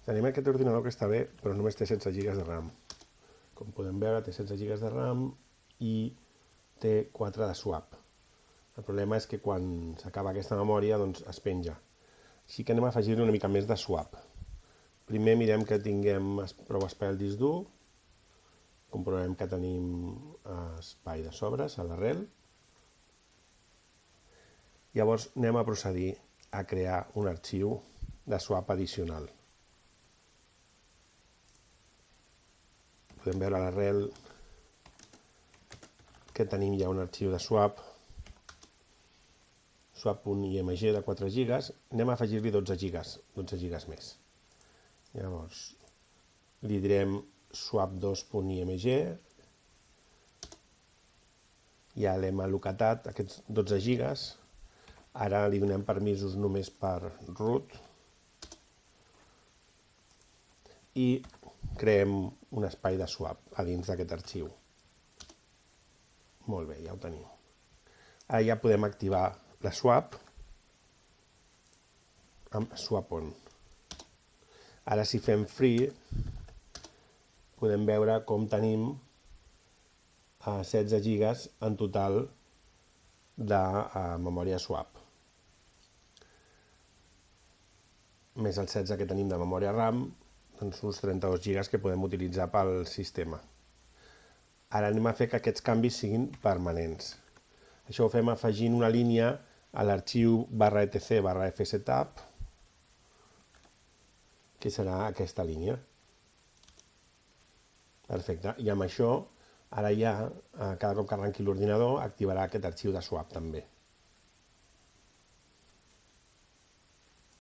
Tenim aquest ordinador que està bé, però només té 16 GB de RAM. Com podem veure, té 16 GB de RAM i té 4 de swap. El problema és que quan s'acaba aquesta memòria doncs es penja. Així que anem a afegir-hi una mica més de swap. Primer mirem que tinguem prou espai al disc dur. Comprovem que tenim espai de sobres a l'arrel. Llavors anem a procedir a crear un arxiu de swap addicional. Podem veure a l'arrel que tenim ja un arxiu de swap, swap.img de 4 GB. Anem a afegir-li 12 GB més. Llavors li direm swap2.img. Ja l'hem allocatat, aquests 12 GB. Ara li donem permisos només per root. I creem un espai de swap a dins d'aquest arxiu. Molt bé, ja ho tenim. Ara ja podem activar la swap amb swap on. Ara si fem free podem veure com tenim 16 GB en total de memòria swap. Més els 16 que tenim de memòria RAM, doncs uns 32 GB que podem utilitzar pel sistema. Ara anem a fer que aquests canvis siguin permanents. Això ho fem afegint una línia a l'arxiu /etc/fsetup, que serà aquesta línia. Perfecte. I amb això, ara ja, cada cop que arrenqui l'ordinador, activarà aquest arxiu de swap també.